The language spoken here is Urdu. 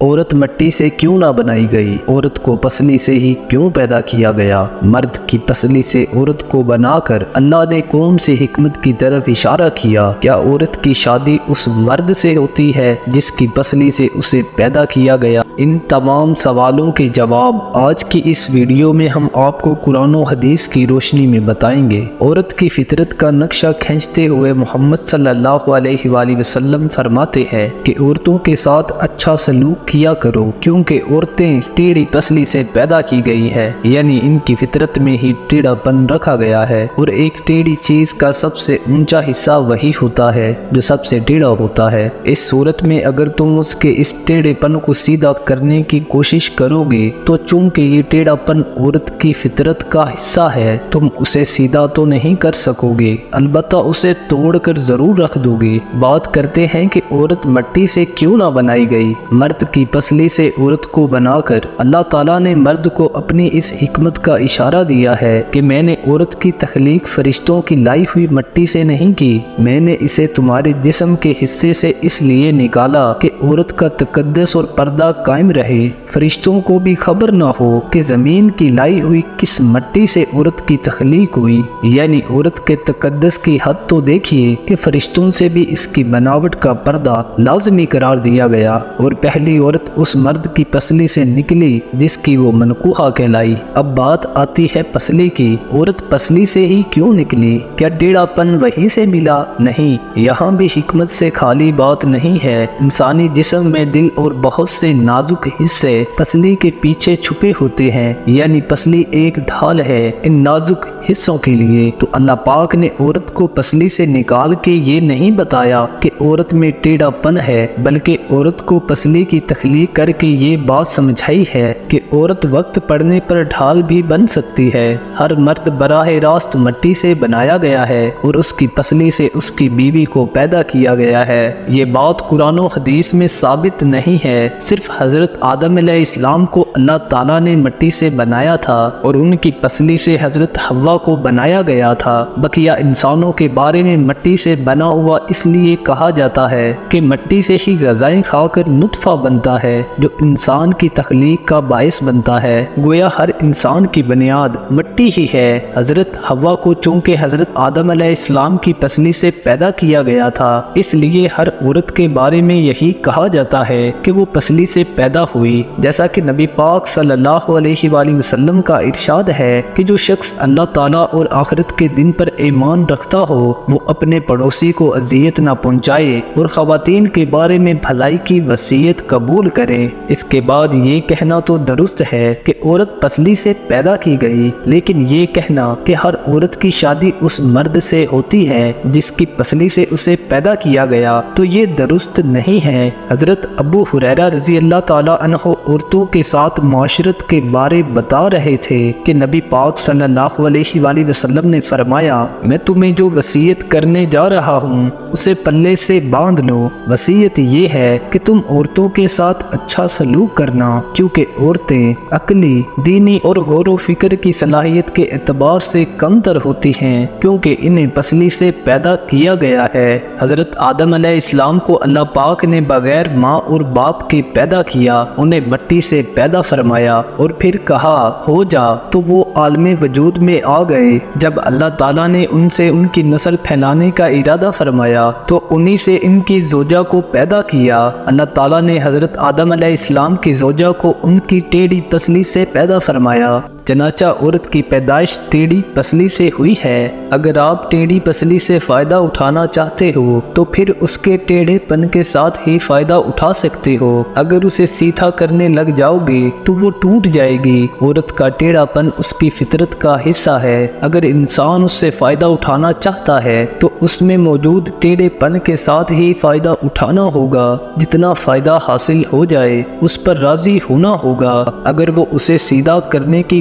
عورت مٹی سے کیوں نہ بنائی گئی؟ عورت کو پسلی سے ہی کیوں پیدا کیا گیا؟ مرد کی پسلی سے عورت کو بنا کر اللہ نے کون سی حکمت کی طرف اشارہ کیا؟ کیا عورت کی شادی اس مرد سے ہوتی ہے جس کی پسلی سے اسے پیدا کیا گیا؟ ان تمام سوالوں کے جواب آج کی اس ویڈیو میں ہم آپ کو قرآن و حدیث کی روشنی میں بتائیں گے۔ عورت کی فطرت کا نقشہ کھینچتے ہوئے محمد صلی اللہ علیہ وآلہ وسلم فرماتے ہیں کہ عورتوں کے ساتھ اچھا سلوک کیا کرو، کیونکہ عورتیں ٹیڑھی پسلی سے پیدا کی گئی ہیں، یعنی ان کی فطرت میں ہی ٹیڑھا پن رکھا گیا ہے، اور ایک ٹیڑھی چیز کا سب سے اونچا حصہ وہی ہوتا ہے جو سب سے ٹیڑھا ہوتا ہے۔ اس صورت میں اگر تم اس کے اس ٹیڑھے پن کو سیدھا کرنے کی کوشش کرو گے تو چونکہ یہ ٹیڑھا پن عورت کی فطرت کا حصہ ہے، تم اسے سیدھا تو نہیں کر سکو گے، البتہ اسے توڑ کر ضرور رکھ دو گے۔ بات کرتے ہیں کہ عورت مٹی سے کیوں نہ بنائی گئی؟ مرد کی پسلی سے عورت کو بنا کر اللہ تعالیٰ نے مرد کو اپنی اس حکمت کا اشارہ دیا ہے کہ میں نے عورت کی تخلیق فرشتوں کی لائی ہوئی مٹی سے نہیں کی، میں نے اسے تمہارے جسم کے حصے سے اس لیے نکالا کہ عورت کا تقدس اور پردہ قائم رہے، فرشتوں کو بھی خبر نہ ہو کہ زمین کی لائی ہوئی کس مٹی سے عورت کی تخلیق ہوئی۔ یعنی عورت کے تقدس کی حد تو دیکھیے کہ فرشتوں سے بھی اس کی بناوٹ کا پردہ لازمی قرار دیا گیا، اور پہلی عورت اس مرد کی پسلی سے نکلی جس کی وہ منقوہہ کہلائی۔ اب بات آتی ہے پسلی کی۔ عورت پسلی سے ہی کیوں نکلی؟ کیا ٹیڑھا پن وہیں سے ملا؟ نہیں، یہاں بھی حکمت سے خالی بات نہیں ہے۔ انسانی جسم میں دل اور بہت سے نازک حصے پسلی کے پیچھے چھپے ہوتے ہیں، یعنی پسلی ایک ڈھال ہے ان نازک حصوں کے لیے۔ تو اللہ پاک نے عورت کو پسلی سے نکال کے یہ نہیں بتایا کہ عورت میں ٹیڑھا پن ہے، بلکہ عورت کو پسلی کی تخلیق کر کے یہ بات سمجھائی ہے کہ عورت وقت پڑنے پر ڈھال بھی بن سکتی ہے۔ ہر مرد براہ راست مٹی سے بنایا گیا ہے اور اس کی پسلی سے اس کی بیوی کو پیدا کیا گیا ہے۔ یہ بات قرآن و حدیث میں ثابت نہیں ہے، صرف حضرت آدم علیہ السلام کو اللہ تعالیٰ نے مٹی سے بنایا تھا اور ان کی پسلی سے حضرت حوا کو بنایا گیا تھا۔ بقیہ انسانوں کے بارے میں مٹی سے بنا ہوا اس لیے کہا جاتا ہے کہ مٹی سے ہی غذائیں کھا کر نطفہ بنتا ہے جو انسان کی تخلیق کا باعث بنتا ہے۔ گویا ہر انسان کی بنیاد مٹی ہی ہے۔ حضرت حوا کو چونکہ حضرت آدم علیہ السلام کی پسلی سے پیدا کیا گیا تھا، اس لیے ہر عورت کے بارے میں یہی کہا جاتا ہے کہ وہ پسلی سے پیدا ہوئی۔ جیسا کہ نبی پاک صلی اللہ علیہ وآلہ وسلم کا ارشاد ہے کہ جو شخص اللہ تعالیٰ اور آخرت کے دن پر ایمان رکھتا ہو وہ اپنے پڑوسی کو اذیت نہ پہنچائے اور خواتین کے بارے میں بھلائی کی وصیت قبول کرے۔ اس کے بعد یہ کہنا تو درست ہے کہ عورت پسلی سے پیدا کی گئی، لیکن یہ کہنا کہ ہر عورت کی شادی اس مرد سے ہوتی ہے جس کی پسلی سے اسے پیدا کیا گیا تو یہ درست نہیں ہے۔ حضرت ابو ہریرہ رضی اللہ تعالیٰ عنہ عورتوں کے ساتھ معاشرت کے بارے بتا رہے تھے کہ نبی پاک صلی اللہ علیہ وآلہ وسلم نے فرمایا، میں تمہیں جو وصیت کرنے جا رہا ہوں اسے پلے سے باندھ لو۔ وصیت یہ ہے کہ تم عورتوں کے ساتھ اچھا سلوک کرنا، کیونکہ عورتیں عقلی، دینی اور غور و فکر کی صلاحیت کے اعتبار سے کم تر ہوتی ہیں، کیونکہ انہیں پسلی سے پیدا کیا گیا ہے۔ حضرت آدم علیہ السلام کو اللہ پاک نے بغیر ماں اور باپ کے پیدا کیا، انہیں مٹی سے پیدا فرمایا اور پھر کہا ہو جا، تو وہ عالم وجود میں آ گئے۔ جب اللہ تعالیٰ نے ان سے ان کی نسل پھیلانے کا ارادہ فرمایا تو انہی سے ان کی زوجہ کو پیدا کیا۔ اللہ تعالیٰ نے حضرت آدم علیہ السلام کی زوجہ کو ان کی ٹیڑھی پسلی سے پیدا فرمایا۔ چنانچہ عورت کی پیدائش ٹیڑھی پسلی سے ہوئی ہے۔ اگر آپ ٹیڑھی پسلی سے فائدہ اٹھانا چاہتے ہو تو پھر اس کے ٹیڑھے پن کے ساتھ ہی فائدہ اٹھا سکتے ہو۔ اگر اسے سیدھا کرنے لگ جاؤ گے تو وہ ٹوٹ جائے گی۔ عورت کا ٹیڑھا پن اس کی فطرت کا حصہ ہے۔ اگر انسان اس سے فائدہ اٹھانا چاہتا ہے تو اس میں موجود ٹیڑھے پن کے ساتھ ہی فائدہ اٹھانا ہوگا۔ جتنا فائدہ حاصل ہو جائے اس پر راضی ہونا ہوگا۔ اگر وہ اسے سیدھا کرنے کی